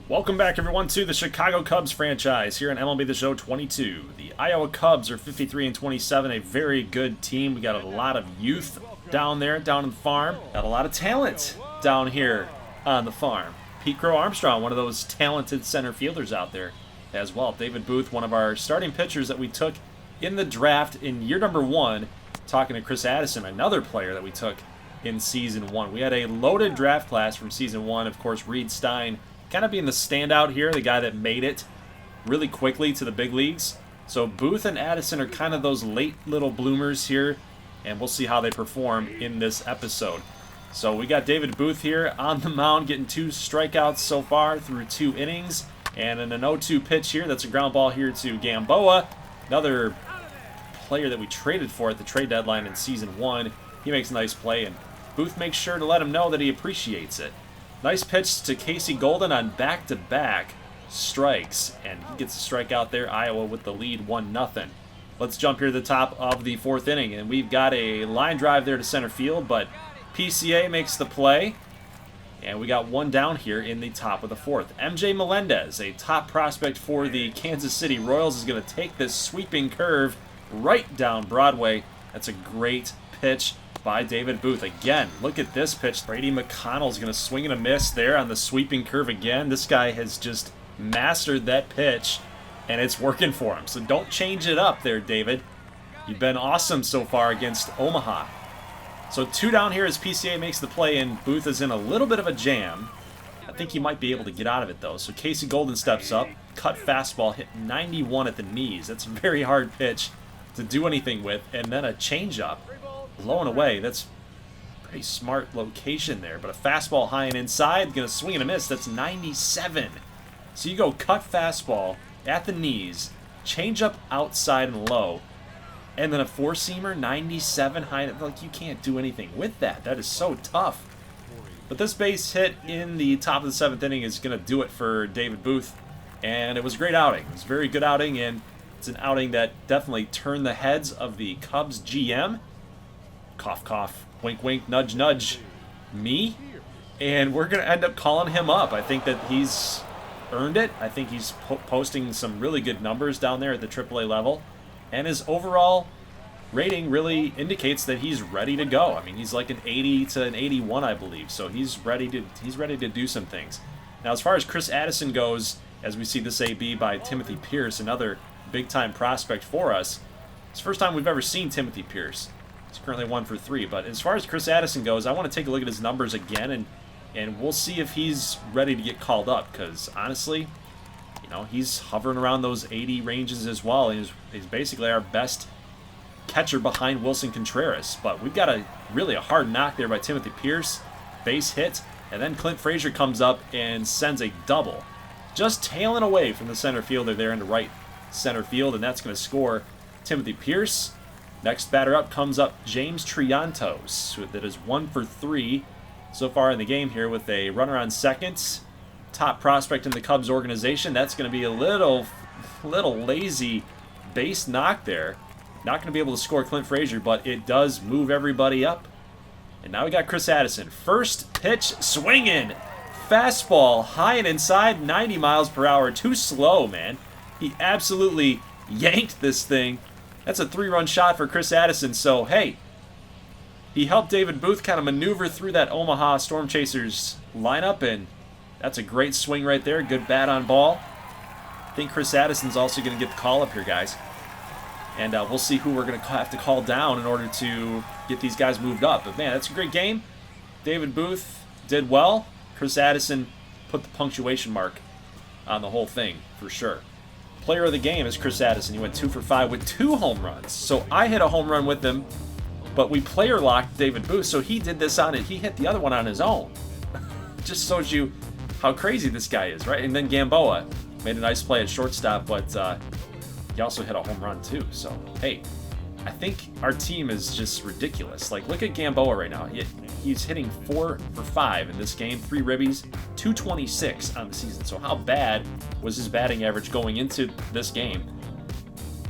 Welcome back, everyone, to the Chicago Cubs franchise here on MLB The Show 22. The Iowa Cubs are 53-27, a very good team. We got a lot of youth down there, down on the farm. Got a lot of talent down here on the farm. Pete Crow Armstrong, one of those talented center fielders out there as well. David Booth, one of our starting pitchers that we took in the draft in year number 1. Talking to Kris Addison, another player that we took in season 1. We had a loaded draft class from season 1. Of course, Reed Stein kind of being the standout here, the guy that made it really quickly to the big leagues. So Booth and Addison are kind of those late little bloomers here, and we'll see how they perform in this episode. So we got David Booth here on the mound, getting 2 strikeouts so far through 2 innings. And in an 0-2 pitch here, that's a ground ball here to Gamboa, another player that we traded for at the trade deadline in season 1. He makes a nice play, and Booth makes sure to let him know that he appreciates it. Nice pitch to Casey Golden on back-to-back strikes, and he gets a strikeout there. Iowa with the lead, 1-0. Let's jump here to the top of the 4th inning, and we've got a line drive there to center field, but PCA makes the play, and we got 1 down here in the top of the 4th. MJ Melendez, a top prospect for the Kansas City Royals, is going to take this sweeping curve right down Broadway. That's a great pitch by David Booth. Again, look at this pitch. Brady McConnell's going to swing and a miss there on the sweeping curve again. This guy has just mastered that pitch, and it's working for him. So don't change it up there, David. You've been awesome so far against Omaha. So 2 down here as PCA makes the play, and Booth is in a little bit of a jam. I think he might be able to get out of it, though. So Casey Golden steps up. Cut fastball, hit 91 at the knees. That's a very hard pitch to do anything with. And then a changeup. Low and away. That's a pretty smart location there. But a fastball high and inside, going to swing and a miss. That's 97. So you go cut fastball at the knees, change up outside and low, and then a 4-seamer, 97 high. Like, you can't do anything with that. That is so tough. But this base hit in the top of the 7th inning is going to do it for David Booth. And it was a great outing. It was a very good outing, and it's an outing that definitely turned the heads of the Cubs GM. Cough, cough, wink, wink, nudge, nudge, me. And we're going to end up calling him up. I think that he's earned it. I think he's posting some really good numbers down there at the AAA level. And his overall rating really indicates that he's ready to go. I mean, he's like an 80 to an 81, I believe. So he's ready to do some things. Now, as far as Kris Addison goes, as we see this AB by Timothy Pierce, another big-time prospect for us. It's the first time we've ever seen Timothy Pierce. He's currently 1 for 3. But as far as Kris Addison goes, I want to take a look at his numbers again, and we'll see if he's ready to get called up. Because, honestly, you know, he's hovering around those 80 ranges as well. He's basically our best catcher behind Wilson Contreras. But we've got a hard knock there by Timothy Pierce. Base hit. And then Clint Frazier comes up and sends a double. Just tailing away from the center fielder there into right center field. And that's going to score Timothy Pierce. Next batter up comes up James Triantos. That is 1 for 3 so far in the game here with a runner on second. Top prospect in the Cubs organization. That's going to be a little lazy base knock there. Not going to be able to score Clint Frazier, but it does move everybody up. And now we got Kris Addison. First pitch swinging. Fastball high and inside, 90 miles per hour. Too slow, man. He absolutely yanked this thing. That's a 3-run shot for Kris Addison. So, hey, he helped David Booth kind of maneuver through that Omaha Storm Chasers lineup, and that's a great swing right there. Good bat on ball. I think Kris Addison's also going to get the call up here, guys. And we'll see who we're going to have to call down in order to get these guys moved up. But, man, that's a great game. David Booth did well. Kris Addison put the punctuation mark on the whole thing, for sure. Player of the game is Kris Addison. He went 2 for 5 with 2 home runs. So I hit a home run with him, but we player locked David Booth, so he did this on it. He hit the other one on his own. Just shows you how crazy this guy is, right? And then Gamboa made a nice play at shortstop, but he also hit a home run too. So, hey, I think our team is just ridiculous. Like, look at Gamboa right now. He's hitting 4 for 5 in this game, 3 ribbies, 226 on the season. So how bad was his batting average going into this game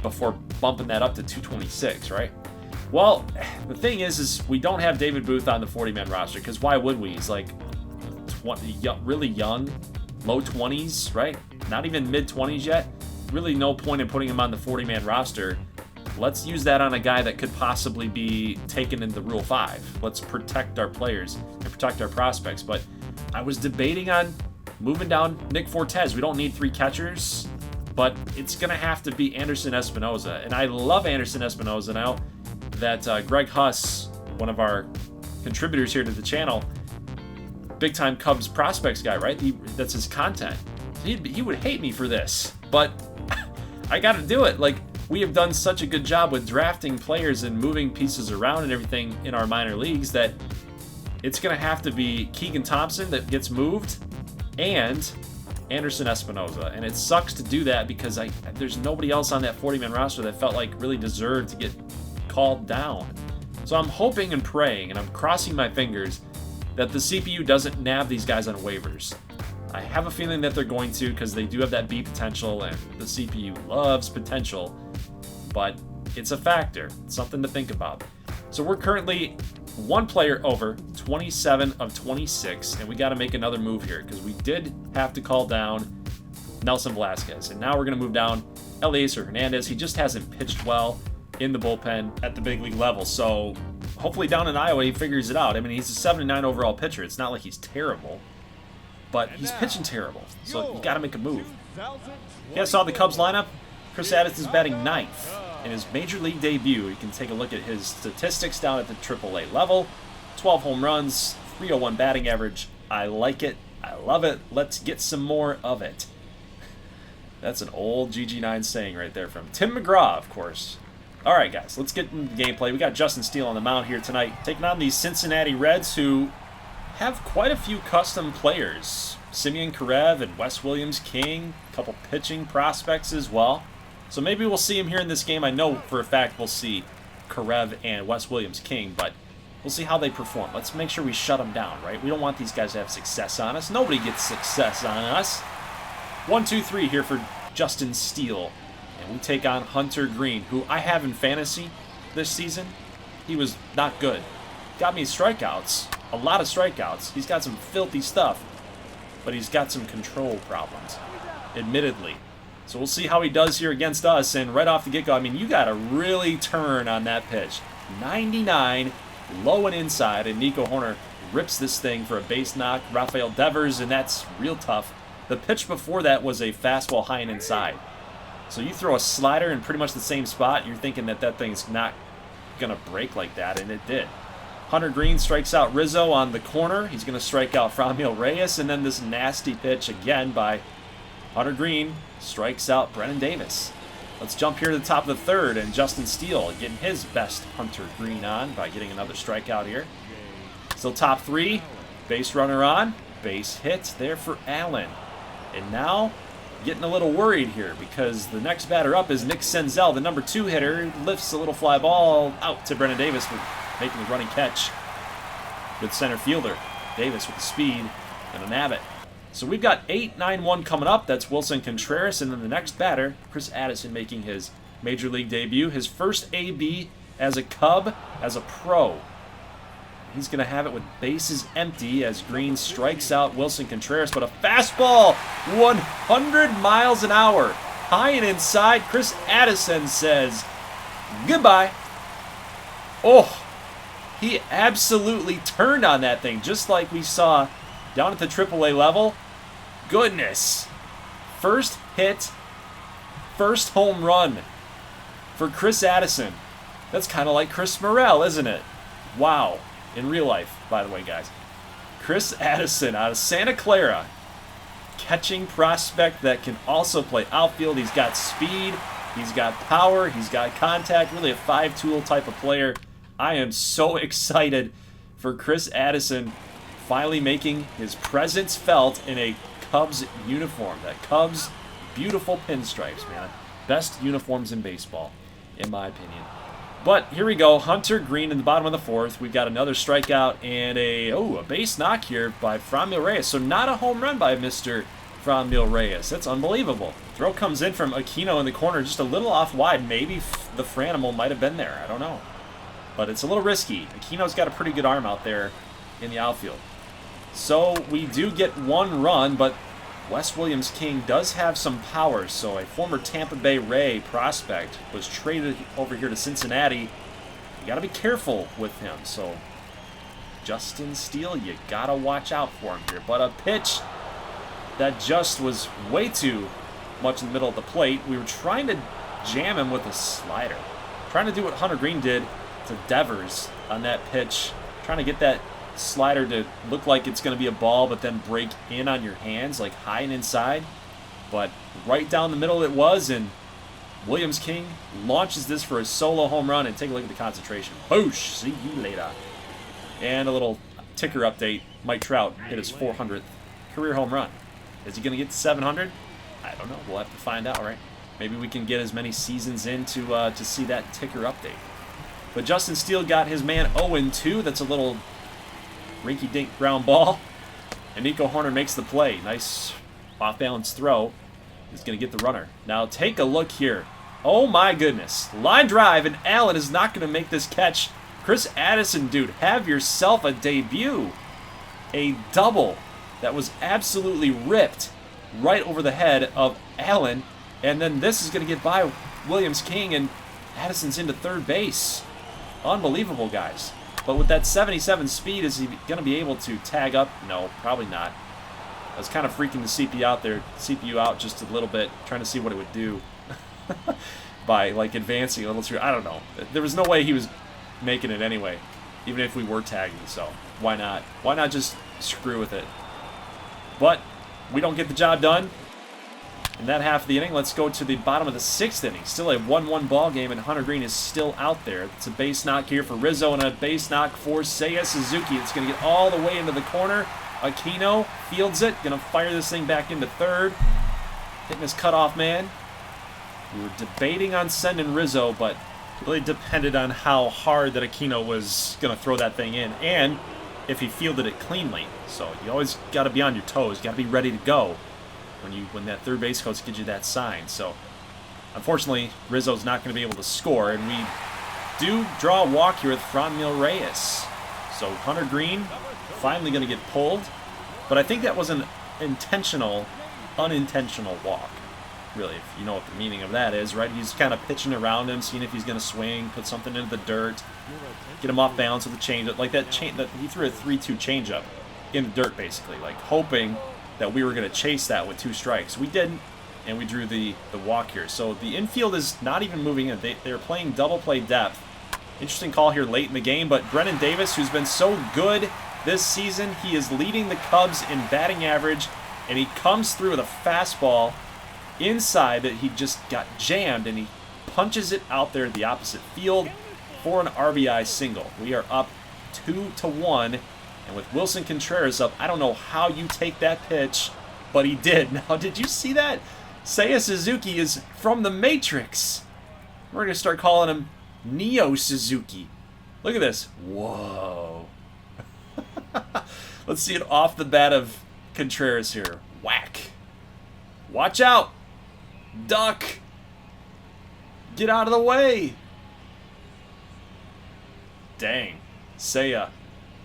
before bumping that up to 226, right? Well, the thing is we don't have David Booth on the 40-man roster, because why would we? He's like 20, really young, low 20s, right? Not even mid 20s yet. Really no point in putting him on the 40-man roster. Let's use that on a guy that could possibly be taken into Rule 5. Let's protect our players and protect our prospects. But I was debating on moving down Nick Fortes. We don't need 3 catchers, but it's going to have to be Anderson Espinoza. And I love Anderson Espinoza now that Greg Huss, one of our contributors here to the channel, big-time Cubs prospects guy, right? That's his content. He would hate me for this, but I got to do it. Like, we have done such a good job with drafting players and moving pieces around and everything in our minor leagues that it's going to have to be Keegan Thompson that gets moved and Anderson Espinoza. And it sucks to do that because there's nobody else on that 40-man roster that felt like really deserved to get called down. So I'm hoping and praying, and I'm crossing my fingers, that the CPU doesn't nab these guys on waivers. I have a feeling that they're going to because they do have that B potential, and the CPU loves potential, but it's a factor. It's something to think about. So we're currently 1 player over, 27 of 26, and we got to make another move here because we did have to call down Nelson Velasquez, and now we're going to move down Eliezer Hernandez. He just hasn't pitched well in the bullpen at the big league level, so hopefully down in Iowa he figures it out. I mean, he's a 79 overall pitcher. It's not like he's terrible, but he's pitching terrible, so you got to make a move. You guys saw the Cubs lineup? Kris Addison is batting 9th in his major league debut. You can take a look at his statistics down at the AAA level. 12 home runs, 301 batting average. I like it. I love it. Let's get some more of it. That's an old GG9 saying right there from Tim McGraw, of course. All right, guys, let's get into the gameplay. We got Justin Steele on the mound here tonight, taking on these Cincinnati Reds, who have quite a few custom players. Simeon Karev and Wes Williams King, a couple pitching prospects as well. So maybe we'll see him here in this game. I know for a fact we'll see Karev and Wes Williams King, but we'll see how they perform. Let's make sure we shut them down, right? We don't want these guys to have success on us. Nobody gets success on us. 1, 2, 3 here for Justin Steele. And we take on Hunter Green, who I have in fantasy this season. He was not good. Got me strikeouts. A lot of strikeouts. He's got some filthy stuff, but he's got some control problems, admittedly. So we'll see how he does here against us. And right off the get-go, I mean, you got to really turn on that pitch. 99, low and inside, and Nico Horner rips this thing for a base knock. Rafael Devers, and that's real tough. The pitch before that was a fastball high and inside. So you throw a slider in pretty much the same spot, you're thinking that that thing's not going to break like that, and it did. Hunter Green strikes out Rizzo on the corner. He's going to strike out Franmil Reyes, and then this nasty pitch again by Hunter Green strikes out Brennan Davis. Let's jump here to the top of the 3rd, and Justin Steele getting his best Hunter Green on by getting another strikeout here. Still top 3, base runner on, base hit there for Allen. And now getting a little worried here because the next batter up is Nick Senzel, the number 2 hitter. Lifts a little fly ball out to Brennan Davis for making the running catch. Good center fielder. Davis with the speed and a nab it. So we've got 8-9-1 coming up. That's Wilson Contreras. And then the next batter, Kris Addison, making his major league debut. His first AB as a Cub, as a pro. He's going to have it with bases empty as Green strikes out Wilson Contreras. But a fastball, 100 miles an hour. High and inside, Kris Addison says goodbye. Oh, he absolutely turned on that thing, just like we saw down at the AAA level. Goodness. First hit, first home run for Kris Addison. That's kind of like Chris Morel, isn't it? Wow. In real life, by the way, guys. Kris Addison out of Santa Clara. Catching prospect that can also play outfield. He's got speed. He's got power. He's got contact. Really a 5-tool type of player. I am so excited for Kris Addison finally making his presence felt in a Cubs uniform. That Cubs beautiful pinstripes, man. Best uniforms in baseball, in my opinion. But here we go, Hunter Green in the bottom of the 4th. We've got another strikeout and a base knock here by Franmil Reyes. So not a home run by Mr. Franmil Reyes. That's unbelievable. Throw comes in from Aquino in the corner, just a little off wide. Maybe the Franimal might have been there. I don't know. But it's a little risky. Aquino's got a pretty good arm out there in the outfield. So we do get 1 run, but Wes Williams King does have some power, so a former Tampa Bay Ray prospect was traded over here to Cincinnati. You got to be careful with him, so Justin Steele, you got to watch out for him here. But a pitch that just was way too much in the middle of the plate. We were trying to jam him with a slider. Trying to do what Hunter Green did to Devers on that pitch. Trying to get that slider to look like it's going to be a ball, but then break in on your hands, like high and inside. But right down the middle it was, and Williams King launches this for a solo home run. And take a look at the concentration. Boosh! See you later. And a little ticker update. Mike Trout hit his 400th career home run. Is he going to get to 700? I don't know. We'll have to find out, right? Maybe we can get as many seasons in to see that ticker update. But Justin Steele got his man 0-2. That's a little rinky-dink ground ball. And Nico Hoerner makes the play. Nice off-balance throw. He's going to get the runner. Now take a look here. Oh my goodness. Line drive, and Allen is not going to make this catch. Kris Addison, dude, have yourself a debut. A double that was absolutely ripped right over the head of Allen. And then this is going to get by Williams King, and Addison's into third base. Unbelievable, guys. But with that 77 speed, is he going to be able to tag up? No, probably not. I was kind of freaking the CPU out just a little bit, trying to see what it would do by like advancing a little too. I don't know. There was no way he was making it anyway, even if we were tagging. So why not? Why not just screw with it? But we don't get the job done in that half of the inning. Let's go to the bottom of the 6th inning. Still a 1-1 ball game, and Hunter Green is still out there. It's a base knock here for Rizzo and a base knock for Seiya Suzuki. It's going to get all the way into the corner. Aquino fields it, going to fire this thing back into third. Hitting his cutoff man. We were debating on sending Rizzo, but it really depended on how hard that Aquino was going to throw that thing in, and if he fielded it cleanly. So you always got to be on your toes. You got to be ready to go when that third base coach gives you that sign. So unfortunately, Rizzo's not going to be able to score, and we do draw a walk here with Franmil Reyes. So Hunter Green finally going to get pulled, but I think that was an unintentional walk. Really, if you know what the meaning of that is, right? He's kind of pitching around him, seeing if he's going to swing, put something into the dirt, get him off balance with a changeup, like that he threw a 3-2 changeup in the dirt, basically, like hoping that we were going to chase that with 2 strikes. We didn't, and we drew the walk here. So the infield is not even moving in. They're playing double play depth. Interesting call here late in the game, but Brennan Davis, who's been so good this season, he is leading the Cubs in batting average, and he comes through with a fastball inside that he just got jammed, and he punches it out there at the opposite field for an RBI single. We are up 2-1, and with Wilson Contreras up, I don't know how you take that pitch, but he did. Now, did you see that? Seiya Suzuki is from the Matrix. We're going to start calling him Neo Suzuki. Look at this. Whoa. Let's see it off the bat of Contreras here. Whack. Watch out. Duck. Get out of the way. Dang. Seiya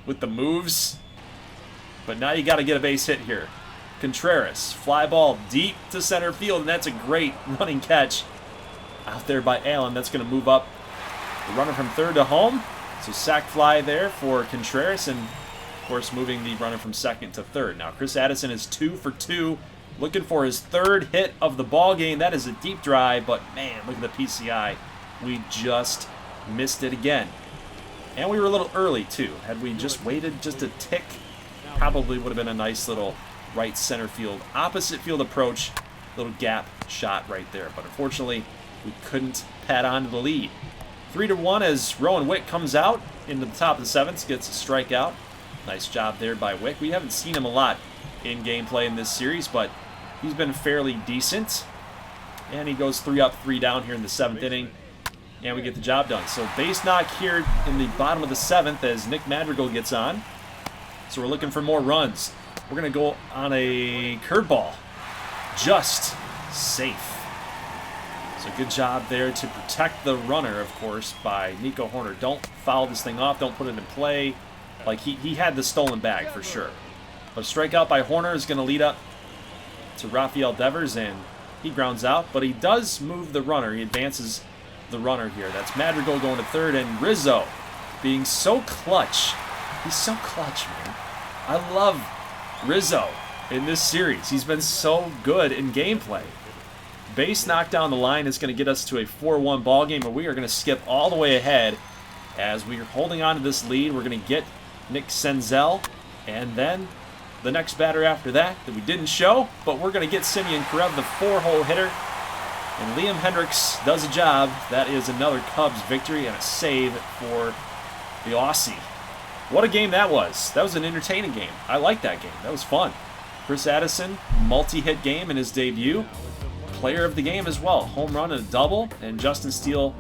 with the moves. But now you got to get a base hit here. Contreras, fly ball deep to center field, and that's a great running catch out there by Allen. That's going to move up the runner from third to home. So sac fly there for Contreras, and of course moving the runner from second to third. Now Kris Addison is 2 for 2, looking for his 3rd hit of the ball game. That is a deep drive, but man, look at the PCI. We just missed it again. And we were a little early too. Had we just waited just a tick, probably would have been a nice little right center field, opposite field approach, little gap shot right there. But unfortunately, we couldn't pad on to the lead. 3-1 as Rowan Wick comes out into the top of the 7th, gets a strikeout. Nice job there by Wick. We haven't seen him a lot in gameplay in this series, but he's been fairly decent. And he goes 3 up, 3 down here in the 7th inning. And we get the job done. So base knock here in the bottom of the 7th as Nick Madrigal gets on. So we're looking for more runs. We're going to go on a curveball. Just safe. So good job there to protect the runner, of course, by Nico Hoerner. Don't foul this thing off. Don't put it in play. Like, he had the stolen bag for sure. But a strikeout by Hoerner is going to lead up to Rafael Devers, and he grounds out, but he does move the runner. He advances the runner here. That's Madrigal going to third, and Rizzo being so clutch. He's so clutch, man. I love Rizzo in this series. He's been so good in gameplay. Base knock down the line is going to get us to a 4-1 ball game, but we are going to skip all the way ahead as we are holding on to this lead. We're going to get Nick Senzel, and then the next batter after that we didn't show, but we're going to get Simeon Karev, the 4-hole hitter, and Liam Hendricks does a job. That is another Cubs victory and a save for the Aussie. What a game that was. That was an entertaining game. I liked that game. That was fun. Kris Addison, multi-hit game in his debut. Player of the game as well. Home run and a double, and Justin Steele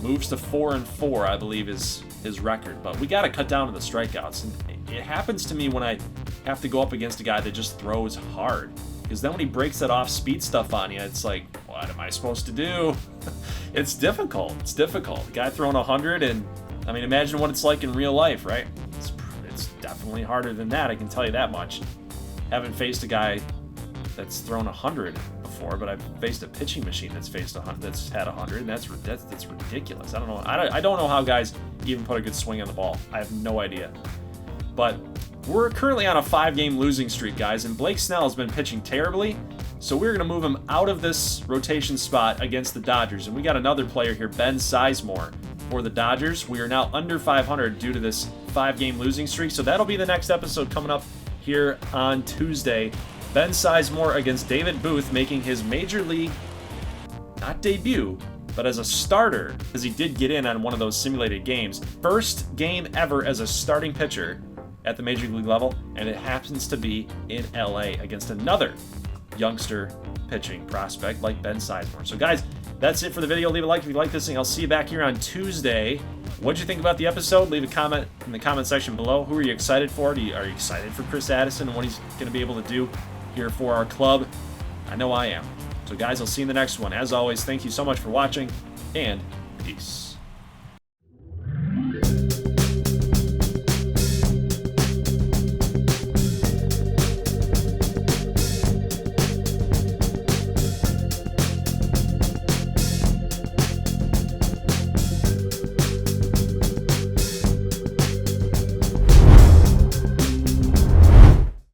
moves to 4-4, I believe is his record. But we got to cut down to the strikeouts. And it happens to me when I have to go up against a guy that just throws hard. Because then when he breaks that off-speed stuff on you, it's like, what am I supposed to do? It's difficult. It's difficult. The guy throwing 100, and I mean, imagine what it's like in real life, right? It's definitely harder than that, I can tell you that much. Haven't faced a guy that's thrown 100 before, but I've faced a pitching machine that's faced 100, that's had 100, and that's ridiculous. I don't know. I don't know how guys even put a good swing on the ball. I have no idea. But we're currently on a 5-game losing streak, guys, and Blake Snell has been pitching terribly, so we're going to move him out of this rotation spot against the Dodgers. And we got another player here, Ben Sizemore, for the Dodgers. We are now under 500 due to this 5-game losing streak, so that'll be the next episode coming up here on Tuesday. Ben Sizemore against David Booth, making his major league, not debut, but as a starter, because he did get in on one of those simulated games. First game ever as a starting pitcher at the major league level, and it happens to be in LA against another youngster pitching prospect like Ben Sizemore. So guys, that's it for the video. Leave a like if you like this thing. I'll see you back here on Tuesday. What'd you think about the episode? Leave a comment in the comment section below. Who are you excited for? Are you excited for Kris Addison and what he's going to be able to do here for our club? I know I am. So guys, I'll see you in the next one. As always, thank you so much for watching, and peace.